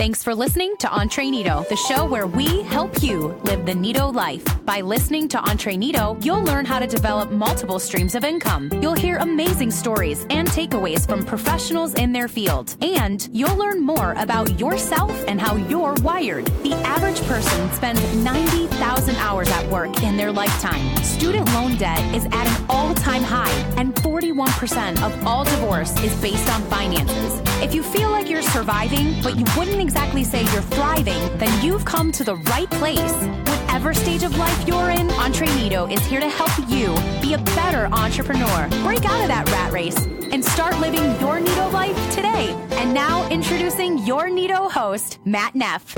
Thanks for listening to Entreneato, the show where we help you live the Neato life. By listening to Entreneato, you'll learn how to develop multiple streams of income. You'll hear amazing stories and takeaways from professionals in their field. And you'll learn more about yourself and how you're wired. The average person spends 90,000 hours at work in their lifetime. Student loan debt is at an all-time high, and 41% of all divorce is based on finances. If you feel like you're surviving, but you wouldn't exactly say you're thriving, then you've come to the right place. Whatever stage of life you're in, Entreneato is here to help you be a better entrepreneur. Break out of that rat race and start living your Neato life today. And now introducing your Neato host, Matt Neff.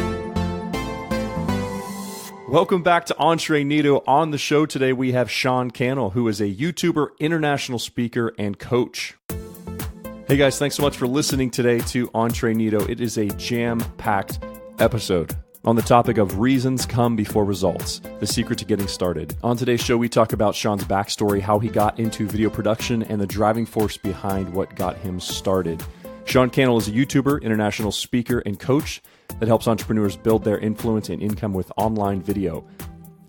Welcome back to Entreneato. On the show today, we have Sean Cannell, who is a YouTuber, international speaker, and coach. Hey guys, thanks so much for listening today to Entreneato. It is a jam-packed episode on the topic of reasons come before results, the secret to getting started. On today's show, we talk about Sean's backstory, how he got into video production, and the driving force behind what got him started. Sean Cannell is a YouTuber, international speaker, and coach that helps entrepreneurs build their influence and income with online video.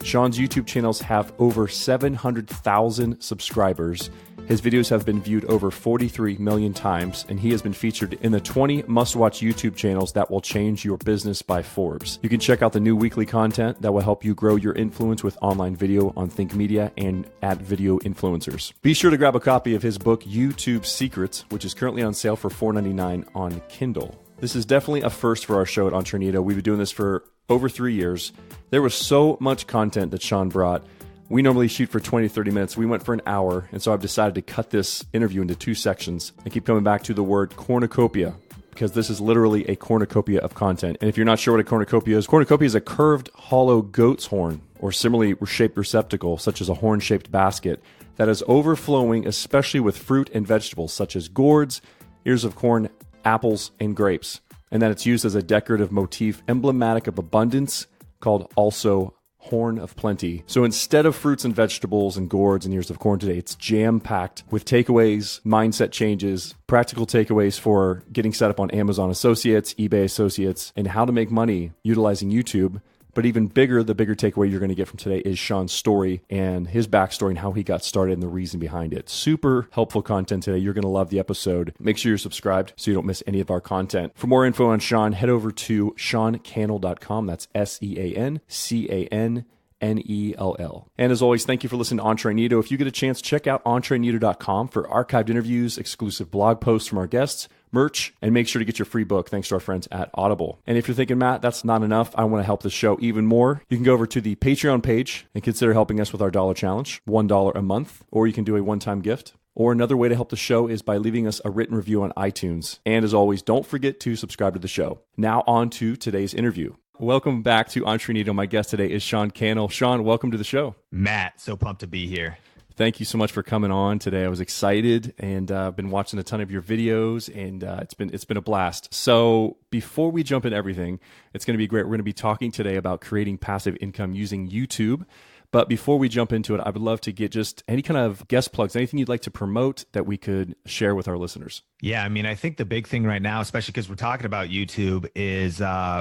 Sean's YouTube channels have over 700,000 subscribers. His videos have been viewed over 43 million times, and he has been featured in the 20 must-watch YouTube channels that will change your business by Forbes. You can check out the new weekly content that will help you grow your influence with online video on thinkmedia and at Video Influencers. Be sure to grab a copy of his book, YouTube Secrets, which is currently on sale for $4.99 on Kindle. This is definitely a first for our show at Entreneato. We've been doing this for over 3 years. There was so much content that Sean brought. We normally shoot for 20 to 30 minutes. We went for an hour, and so I've decided to cut this interview into 2 sections. I keep coming back to the word cornucopia, because this is literally a cornucopia of content. And if you're not sure what a cornucopia is a curved, hollow goat's horn, or similarly shaped receptacle, such as a horn-shaped basket, that is overflowing, especially with fruit and vegetables, such as gourds, ears of corn, apples, and grapes. And that it's used as a decorative motif emblematic of abundance, called also horn of plenty. So instead of fruits and vegetables and gourds and ears of corn today, it's jam-packed with takeaways, mindset changes, practical takeaways for getting set up on Amazon Associates, eBay Associates, and how to make money utilizing YouTube. But even bigger, the bigger takeaway you're going to get from today is Sean's story and his backstory and how he got started and the reason behind it. Super helpful content today. You're going to love the episode. Make sure you're subscribed so you don't miss any of our content. For more info on Sean, head over to seancannell.com. That's Seancannell. And as always, thank you for listening to Entreneato. If you get a chance, check out entreneato.com for archived interviews, exclusive blog posts from our guests, merch, and make sure to get your free book thanks to our friends at Audible. And if you're thinking, Matt, that's not enough, I want to help the show even more, you can go over to the Patreon page and consider helping us with our dollar challenge, $1 a month, or you can do a one-time gift. Or another way to help the show is by leaving us a written review on iTunes. And as always, don't forget to subscribe to the show. Now on to today's interview. Welcome back to Entreneato. My guest today is Sean Cannell. Sean, welcome to the show. Matt, so pumped to be here. Thank you so much for coming on today. I was excited, and I've been watching a ton of your videos, and it's been a blast. So before we jump into everything, it's going to be great. We're going to be talking today about creating passive income using YouTube. But before we jump into it, I would love to get just any kind of guest plugs, anything you'd like to promote that we could share with our listeners. Yeah, I mean, I think the big thing right now, especially because we're talking about YouTube, is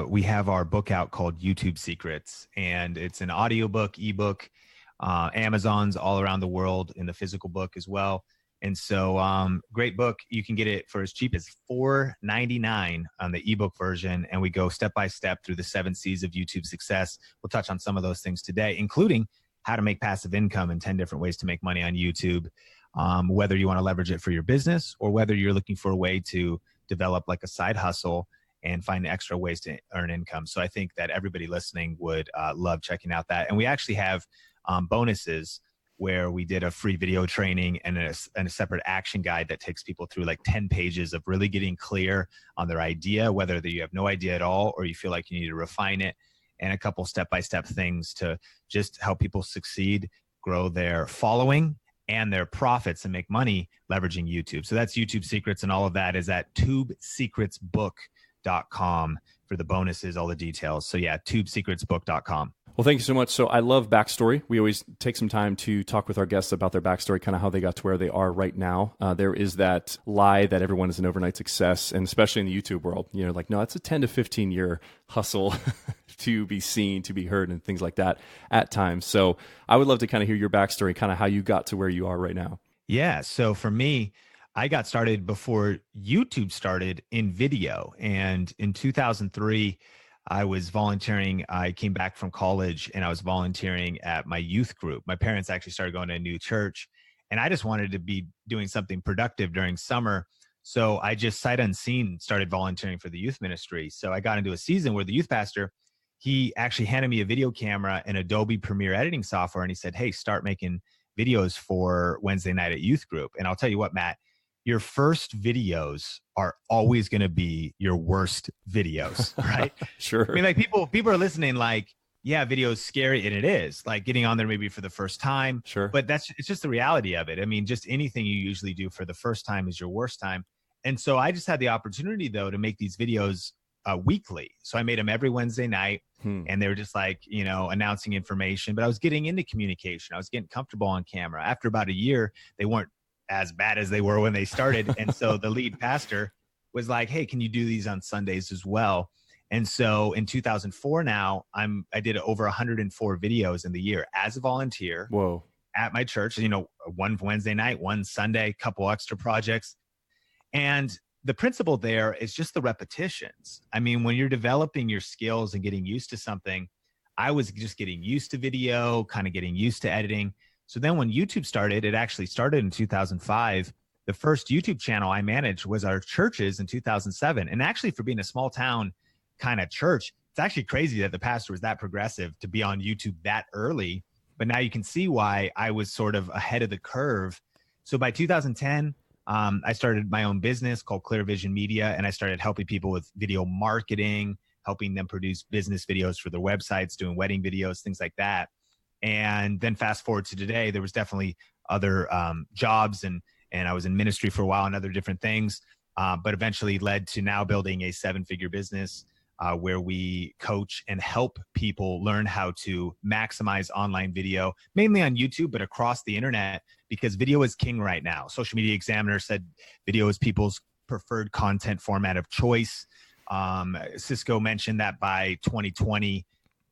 we have our book out called YouTube Secrets, and it's an audiobook, ebook, Amazon's all around the world in the physical book as well. And so great book. You can get it for as cheap as $4.99 on the ebook version. And we go step by step through the 7 C's of YouTube success. We'll touch on some of those things today, including how to make passive income and 10 different ways to make money on YouTube, whether you want to leverage it for your business or whether you're looking for a way to develop like a side hustle and find extra ways to earn income. So I think that everybody listening would love checking out that. And we actually have bonuses where we did a free video training and a separate action guide that takes people through like 10 pages of really getting clear on their idea, whether you have no idea at all or you feel like you need to refine it, and a couple step-by-step things to just help people succeed, grow their following and their profits and make money leveraging YouTube. So that's YouTube Secrets, and all of that is at tubesecretsbook.com for the bonuses, all the details. So yeah, tubesecretsbook.com. Well, thank you so much. So I love backstory. We always take some time to talk with our guests about their backstory, kind of how they got to where they are right now. There is that lie that everyone is an overnight success, and especially in the YouTube world, like, no, it's a 10 to 15 year hustle to be seen, to be heard, and things like that at times. So I would love to kind of hear your backstory, kind of how you got to where you are right now. Yeah. So for me, I got started before YouTube started in video. And in 2003, I was volunteering. I came back from college and I was volunteering at my youth group. My parents actually started going to a new church, and I just wanted to be doing something productive during summer. So I just sight unseen started volunteering for the youth ministry. So I got into a season where the youth pastor, he actually handed me a video camera and Adobe Premiere editing software. And he said, hey, start making videos for Wednesday night at youth group. And I'll tell you what, Matt, your first videos are always going to be your worst videos, right? Sure. I mean, like people are listening like, yeah, video is scary. And it is, like getting on there maybe for the first time. Sure. But it's just the reality of it. I mean, just anything you usually do for the first time is your worst time. And so I just had the opportunity though to make these videos weekly. So I made them every Wednesday night, and they were just like, announcing information, but I was getting into communication. I was getting comfortable on camera. After about a year, they weren't as bad as they were when they started. And so the lead pastor was like, hey, can you do these on Sundays as well? And so in 2004 now, I did over 104 videos in the year as a volunteer. Whoa. At my church, one Wednesday night, one Sunday, couple extra projects. And the principle there is just the repetitions. I mean, when you're developing your skills and getting used to something, I was just getting used to video, kind of getting used to editing. So then when YouTube started, it actually started in 2005. The first YouTube channel I managed was our church's in 2007. And actually, for being a small town kind of church, it's actually crazy that the pastor was that progressive to be on YouTube that early. But now you can see why I was sort of ahead of the curve. So by 2010, I started my own business called Clear Vision Media, and I started helping people with video marketing, helping them produce business videos for their websites, doing wedding videos, things like that. And then fast forward to today, there was definitely other jobs, and I was in ministry for a while and other different things, but eventually led to now building a 7-figure business where we coach and help people learn how to maximize online video, mainly on YouTube, but across the internet, because video is king right now. Social Media Examiner said video is people's preferred content format of choice. Cisco mentioned that by 2020,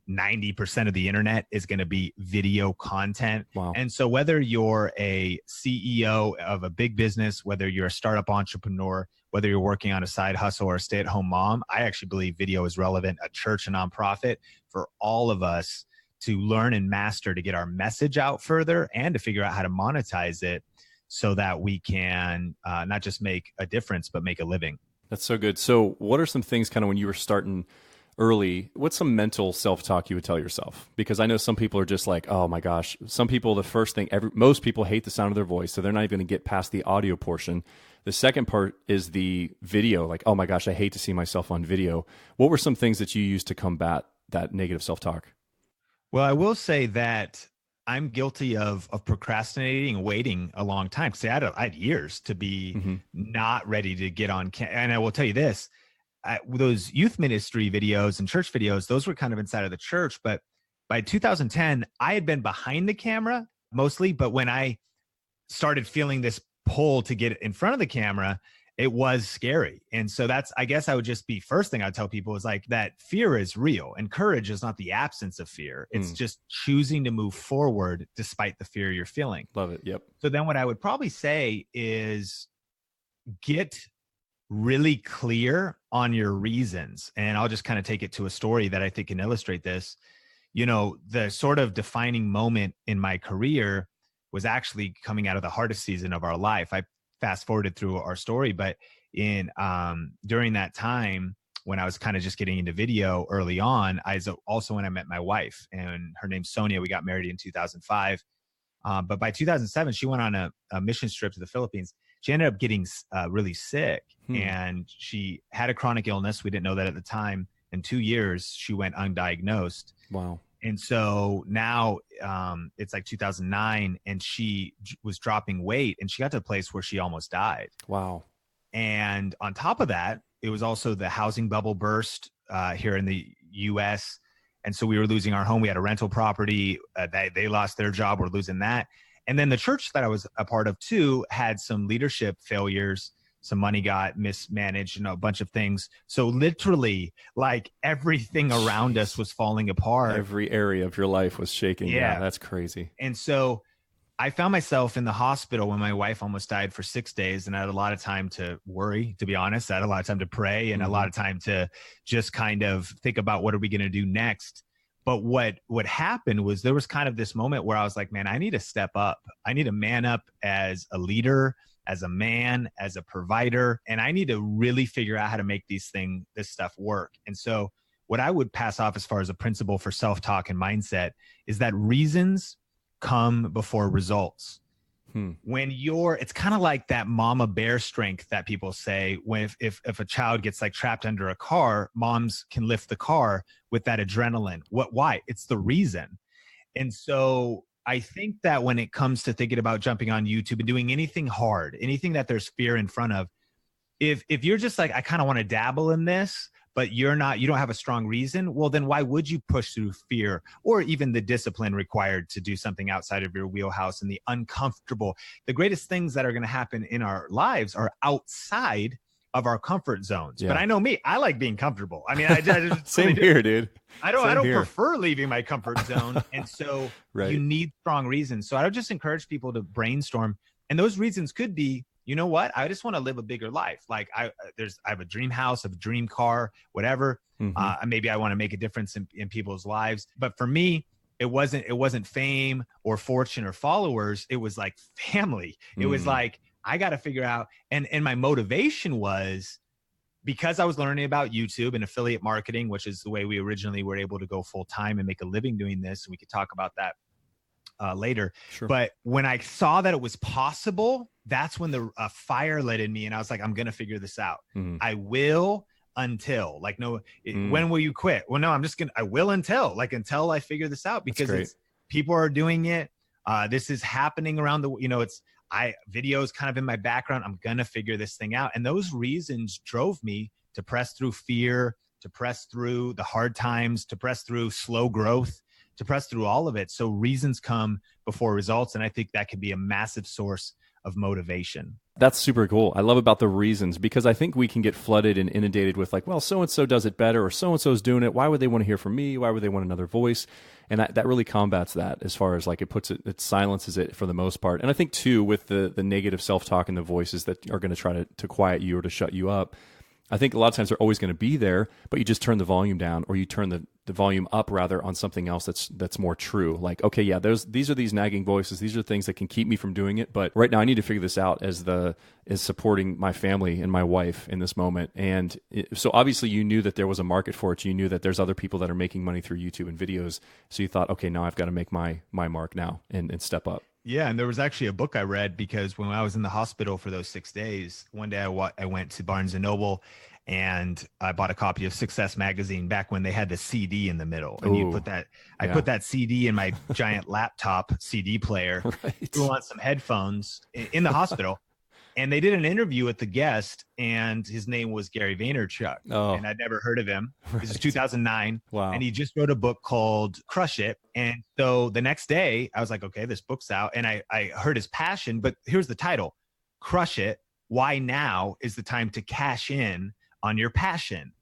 90% of the internet is going to be video content. Wow. And so whether you're a CEO of a big business, whether you're a startup entrepreneur, whether you're working on a side hustle or a stay-at-home mom, I actually believe video is relevant, a church, a nonprofit, for all of us to learn and master, to get our message out further and to figure out how to monetize it so that we can not just make a difference, but make a living. That's so good. So what are some things kind of when you were starting early, what's some mental self-talk you would tell yourself? Because I know some people are just like, oh my gosh, some people, the first thing, most people hate the sound of their voice, so they're not even going to get past the audio portion. The second part is the video, like, oh my gosh, I hate to see myself on video. What were some things that you used to combat that negative self-talk? Well, I will say that I'm guilty of procrastinating and waiting a long time. Because I had years to be not ready to get on and I will tell you this, those youth ministry videos and church videos, those were kind of inside of the church. But by 2010, I had been behind the camera mostly. But when I started feeling this pull to get in front of the camera, it was scary. And so I guess I would just be, first thing I'd tell people is like, that fear is real and courage is not the absence of fear. It's just choosing to move forward despite the fear you're feeling. Love it. Yep. So then what I would probably say is get really clear on your reasons. And I'll just kind of take it to a story that I think can illustrate this. The sort of defining moment in my career was actually coming out of the hardest season of our life. I fast forwarded through our story, but during that time when I was kind of just getting into video early on, also when I met my wife, and her name's Sonia. We got married in 2005. But by 2007, she went on a mission trip to the Philippines. She ended up getting really sick, and she had a chronic illness. We didn't know that at the time. In 2 years, she went undiagnosed. Wow. And so now it's like 2009, and she was dropping weight, and she got to a place where she almost died. Wow. And on top of that, it was also the housing bubble burst here in the U.S. And so we were losing our home. We had a rental property. They lost their job. We're losing that. And then the church that I was a part of too had some leadership failures. Some money got mismanaged, a bunch of things. So literally, like, everything around us was falling apart. Every area of your life was shaking. Yeah, that's crazy. And so I found myself in the hospital when my wife almost died for 6 days, and I had a lot of time to worry, to be honest. I had a lot of time to pray and a lot of time to just kind of think about what are we going to do next. But what happened was there was kind of this moment where I was like, man, I need to step up. I need to man up as a leader, as a man, as a provider, and I need to really figure out how to make this stuff work. And so what I would pass off as far as a principle for self-talk and mindset is that reasons come before results. When it's kind of like that mama bear strength that people say, when if a child gets like trapped under a car, moms can lift the car with that adrenaline. Why? It's the reason. And so I think that when it comes to thinking about jumping on YouTube and doing anything hard, anything that there's fear in front of, if you're just like, I kind of want to dabble in this, but you don't have a strong reason, well, then why would you push through fear or even the discipline required to do something outside of your wheelhouse and the uncomfortable? The greatest things that are going to happen in our lives are outside of our comfort zones. Yeah. But I know me, I like being comfortable. I mean, I just same here, dude. I don't prefer leaving my comfort zone. And so you need strong reasons. So I would just encourage people to brainstorm. And those reasons could be, you know what? I just want to live a bigger life. Like I have a dream house, a dream car, whatever. Maybe I want to make a difference in people's lives. But for me, it wasn't fame or fortune or followers. It was like family. It was like, I got to figure out. And my motivation was because I was learning about YouTube and affiliate marketing, which is the way we originally were able to go full time and make a living doing this. And we could talk about that later. Sure. But when I saw that it was possible, that's when the fire lit in me. And I was like, I'm going to figure this out. I will until when will you quit? Well, no, I will until I figure this out, because people are doing it. This is happening around videos kind of in my background. I'm going to figure this thing out. And those reasons drove me to press through fear, to press through the hard times, to press through slow growth, to press through all of it. So reasons come before results. And I think that could be a massive source of motivation. That's super cool. I love about the reasons, because I think we can get flooded and inundated with like, well, so-and-so does it better, or so-and-so's doing it. Why would they want to hear from me? Why would they want another voice? And that really combats that, as far as like it silences it for the most part. And I think too, with the negative self-talk and the voices that are going to try to quiet you or to shut you up, I think a lot of times they're always going to be there, but you just turn the volume down, or you turn the volume up rather on something else that's more true. Like, okay, yeah, these are these nagging voices. These are things that can keep me from doing it. But right now I need to figure this out as supporting my family and my wife in this moment. And so obviously you knew that there was a market for it. You knew that there's other people that are making money through YouTube and videos. So you thought, okay, now I've got to make my mark now and step up. Yeah. And there was actually a book I read, because when I was in the hospital for those 6 days, one day I went to Barnes & Noble and I bought a copy of Success Magazine back when they had the CD in the middle. And you put that, I put that CD in my giant laptop CD player, threw on some headphones in the hospital. And they did an interview with the guest, and his name was Gary Vaynerchuk. And I'd never heard of him. This is 2009. Wow. And he just wrote a book called Crush It. And so the next day I was like, okay, this book's out. And I heard his passion, but here's the title: Crush It. Why now is the time to cash in on your passion.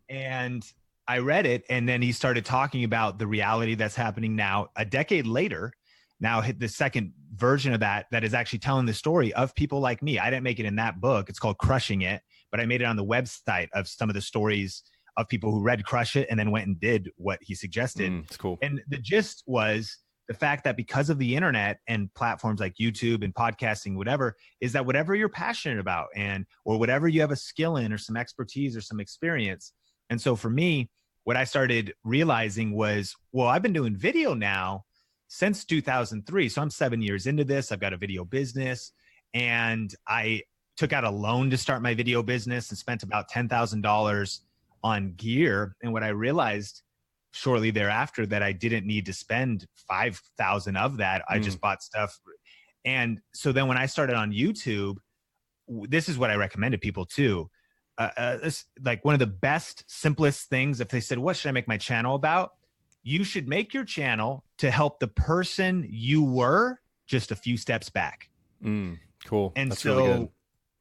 And I read it. And then he started talking about the reality that's happening now, a decade later. Now hit the second version of that is actually telling the story of people like me. I didn't make it in that book. It's called Crushing It, but I made it on the website of some of the stories of people who read Crush It and then went and did what he suggested. It's cool. And the gist was the fact that because of the internet and platforms like YouTube and podcasting, whatever, is that whatever you're passionate about or whatever you have a skill in or some expertise or some experience. And so for me, what I started realizing was, well, I've been doing video now since 2003. So I'm 7 years into this. I've got a video business, and I took out a loan to start my video business and spent about $10,000 on gear. And what I realized shortly thereafter, that I didn't need to spend 5,000 of that. I just bought stuff. And so then when I started on YouTube, this is what I recommend to people too. This, like one of the best, simplest things, if they said, what should I make my channel about? you should make your channel to help the person you were just a few steps back. Cool. And that's so, really good.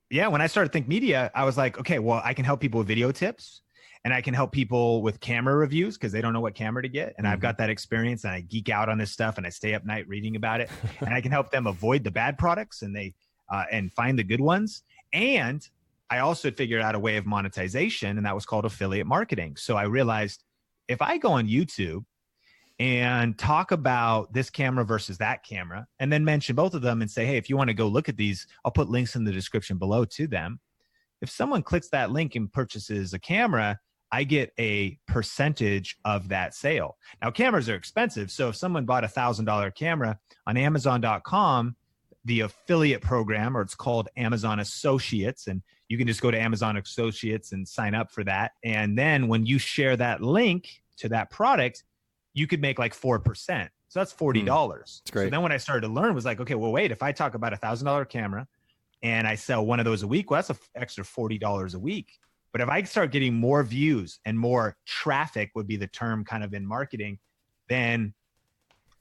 Yeah, when I started Think Media, I was like, okay, well, I can help people with video tips, and I can help people with camera reviews because they don't know what camera to get. And I've got that experience, and I geek out on this stuff, and I stay up night reading about it. And I can help them avoid the bad products and find the good ones. And I also figured out a way of monetization, and that was called affiliate marketing. So I realized if I go on YouTube and talk about this camera versus that camera, and then mention both of them and say, hey, if you want to go look at these, I'll put links in the description below to them. If someone clicks that link and purchases a camera, I get a percentage of that sale. Now, cameras are expensive. So if someone bought $1,000 camera on Amazon.com, the affiliate program, or it's called Amazon Associates, and you can just go to Amazon Associates and sign up for that. And then when you share that link to that product, you could make like 4%. So that's $40. That's great. So then what I started to learn was like, okay, well, wait, if I talk about $1,000 camera and I sell one of those a week, well, that's an extra $40 a week. But if I start getting more views and more traffic would be the term kind of in marketing, then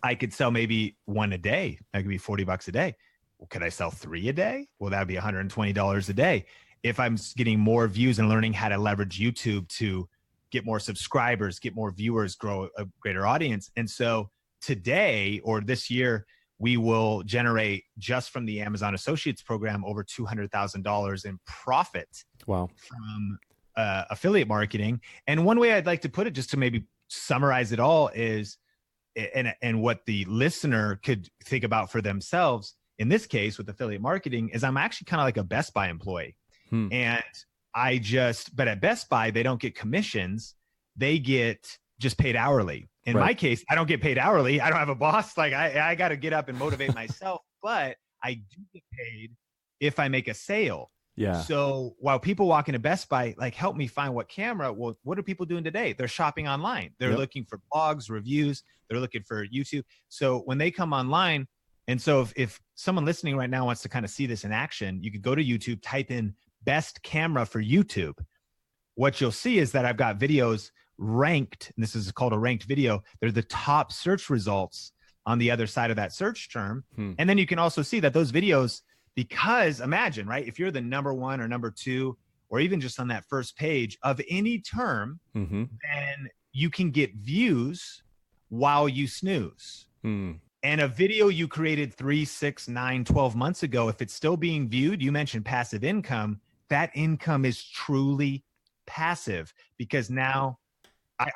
I could sell maybe one a day. That could be $40 a day. Well, could I sell 3 a day? Well, that would be $120 a day. If I'm getting more views and learning how to leverage YouTube to get more subscribers, get more viewers, grow a greater audience. And so today or this year, we will generate just from the Amazon Associates program over $200,000 in profit. Wow. From affiliate marketing. And one way I'd like to put it, just to maybe summarize it all, is, and what the listener could think about for themselves, in this case with affiliate marketing, is I'm actually kind of like a Best Buy employee. And but at Best Buy, they don't get commissions. They get just paid hourly. In my case, I don't get paid hourly. I don't have a boss. Like I got to get up and motivate myself, but I do get paid if I make a sale. Yeah. So while people walk into Best Buy, like, help me find what camera, well, what are people doing today? They're shopping online. They're looking for blogs, reviews. They're looking for YouTube. So when they come online, and so if someone listening right now wants to kind of see this in action, you could go to YouTube, type in best camera for YouTube. What you'll see is that I've got videos ranked, and this is called a ranked video. They're the top search results on the other side of that search term. And then you can also see that those videos, because imagine, right, if you're the number 1 or number 2, or even just on that first page of any term, then you can get views while you snooze. And a video you created 3, 6, 9, 12 months ago, if it's still being viewed, you mentioned passive income, that income is truly passive, because now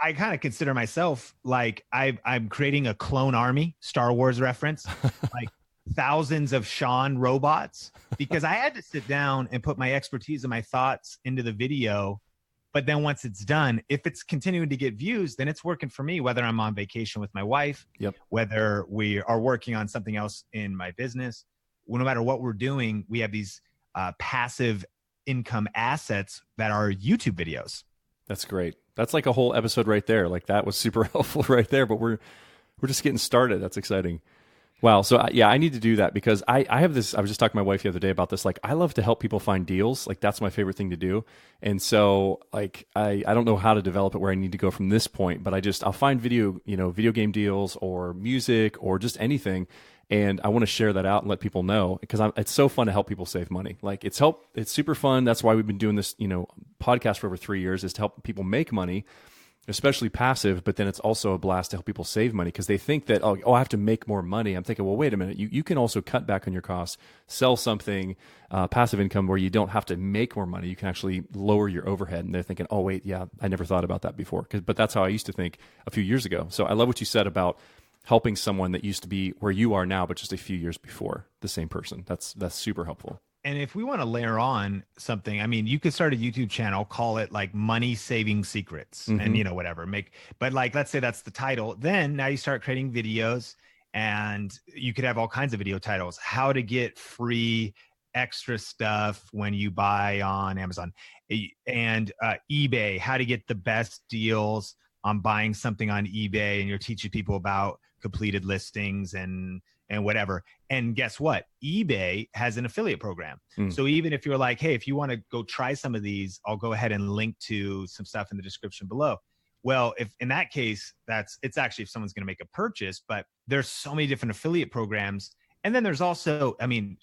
I kind of consider myself like I'm creating a clone army, Star Wars reference, like thousands of Sean robots, because I had to sit down and put my expertise and my thoughts into the video. But then once it's done, if it's continuing to get views, then it's working for me, whether I'm on vacation with my wife, whether we are working on something else in my business. No matter what we're doing, we have these passive income assets that are YouTube videos. That's great. That's like a whole episode right there. Like, that was super helpful right there, but we're just getting started. That's exciting. Wow. So yeah, I need to do that, because I have this, I was just talking to my wife the other day about this. Like, I love to help people find deals. Like, that's my favorite thing to do. And so like, I don't know how to develop it where I need to go from this point, but I'll find video game deals or music or just anything. And I want to share that out and let people know, because it's so fun to help people save money. Like, it's super fun. That's why we've been doing this, podcast for over 3 years, is to help people make money, especially passive. But then it's also a blast to help people save money, because they think that, oh, I have to make more money. I'm thinking, well, wait a minute. You can also cut back on your costs, sell something, passive income, where you don't have to make more money. You can actually lower your overhead. And they're thinking, oh, wait, yeah, I never thought about that before. But that's how I used to think a few years ago. So I love what you said about helping someone that used to be where you are now, but just a few years before, the same person. That's super helpful. And if we want to layer on something, I mean, you could start a YouTube channel, call it like money saving secrets, and whatever, but like, let's say that's the title. Then now you start creating videos, and you could have all kinds of video titles: how to get free extra stuff when you buy on Amazon, and eBay, how to get the best deals on buying something on eBay. And you're teaching people about completed listings and whatever. And guess what? eBay has an affiliate program. So even if you're like, hey, if you want to go try some of these, I'll go ahead and link to some stuff in the description below. Well, if in that case, it's actually if someone's going to make a purchase, but there's so many different affiliate programs. And then there's also, I mean,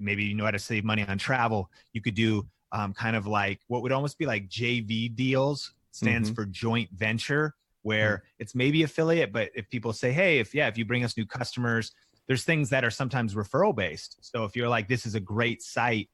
maybe you know how to save money on travel. You could do kind of like what would almost be like JV deals, stands for joint venture, where it's maybe affiliate, but if people say, hey, if you bring us new customers, there's things that are sometimes referral based. So if you're like, this is a great site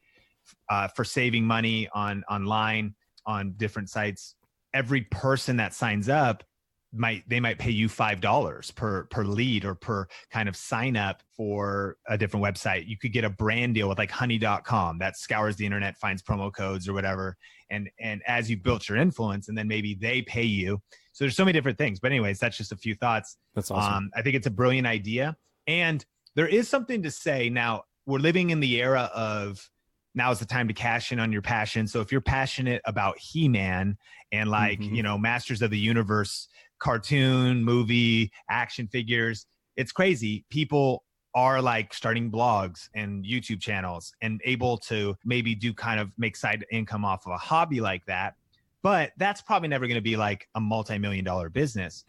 for saving money online on different sites, every person that signs up might pay you $5 per lead or per kind of sign up for a different website. You could get a brand deal with like honey.com that scours the internet, finds promo codes or whatever. And as you built your influence, and then maybe they pay you. So there's so many different things, but anyways, that's just a few thoughts. That's awesome. I think it's a brilliant idea. And there is something to say now. We're living in the era of now is the time to cash in on your passion. So if you're passionate about He-Man and like, Masters of the Universe, cartoon, movie, action figures, it's crazy. People are like starting blogs and YouTube channels and able to maybe do kind of make side income off of a hobby like that. But that's probably never going to be like a multi-million-dollar business.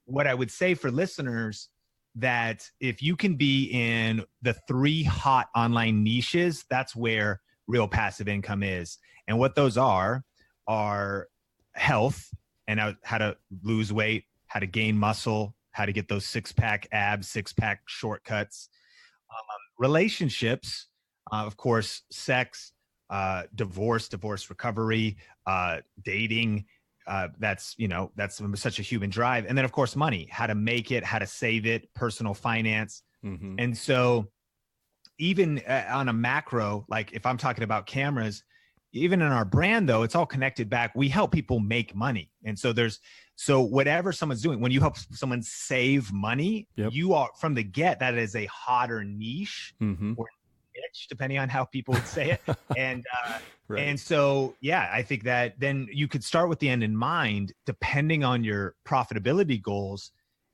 What I would say for listeners, that if you can be in the 3 hot online niches, that's where real passive income is. And what those are health and how to lose weight, how to gain muscle, how to get those 6-pack abs, 6-pack shortcuts, relationships, of course, sex, divorce recovery, dating. That's such a human drive. And then of course, money, how to make it, how to save it, personal finance. And so even on a macro, like if I'm talking about cameras, even in our brand though, it's all connected back. We help people make money. And so whatever someone's doing, when you help someone save money, you are from the get, that is a hotter niche or niche, depending on how people would say it. And, and so, I think that then you could start with the end in mind, depending on your profitability goals.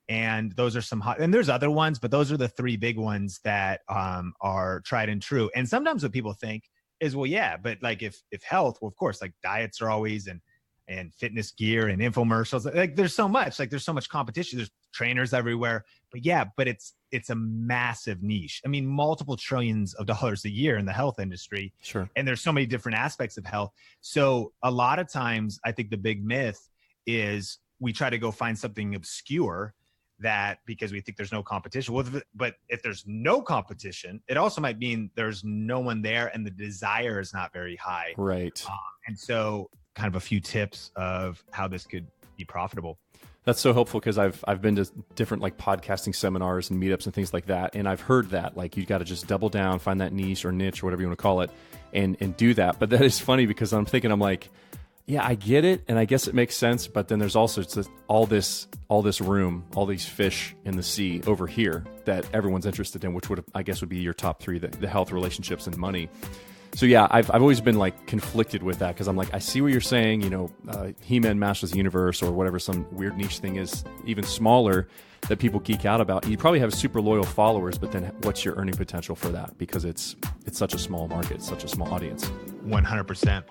And those are some hot, and there's other ones, but those are the 3 big ones that are tried and true. And sometimes what people think is, well, but like if health, well, of course, like diets are always, and fitness gear and infomercials, like there's so much competition. There's trainers everywhere, but it's a massive niche. I mean, multiple trillions of dollars a year in the health industry. Sure. And there's so many different aspects of health. So a lot of times I think the big myth is we try to go find something obscure that because we think there's no competition. Well, but if there's no competition, it also might mean there's no one there and the desire is not very high. Right. And so kind of a few tips of how this could be profitable. That's so helpful because I've been to different like podcasting seminars and meetups and things like that. And I've heard that like you got to just double down, find that niche or niche or whatever you want to call it and do that. But that is funny because I'm like, yeah, I get it. And I guess it makes sense. But then there's also all this room, all these fish in the sea over here that everyone's interested in, which would be your top 3, the health, relationships, and money. So yeah, I've always been like conflicted with that because I'm like, I see what you're saying, He-Man Masters of the Universe or whatever, some weird niche thing is even smaller that people geek out about. You probably have super loyal followers, but then what's your earning potential for that? Because it's such a small market, such a small audience. 100%.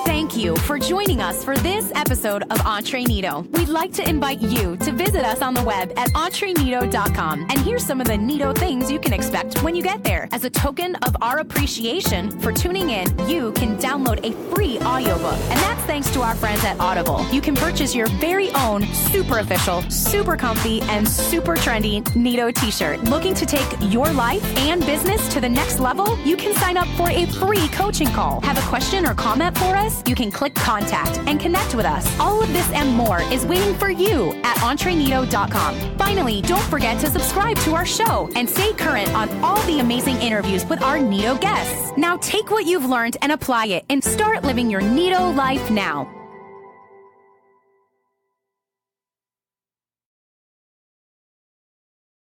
Thank you for joining us for this episode of Entreneato. We'd like to invite you to visit us on the web at entreneato.com and hear some of the neato things you can expect when you get there. As a token of our appreciation for tuning in, you can download a free audiobook, and that's thanks to our friends at Audible. You can purchase your very own super official, super comfy, and super trendy neato t-shirt. Looking to take your life and business to the next level? You can sign up for a free coaching call. Have a question or comment for us? You can click contact and connect with us. All of this and more is waiting for you at entreneato.com. Finally, don't forget to subscribe to our show and stay current on all the amazing interviews with our neato guests. Now take what you've learned and apply it and start living your neato life now.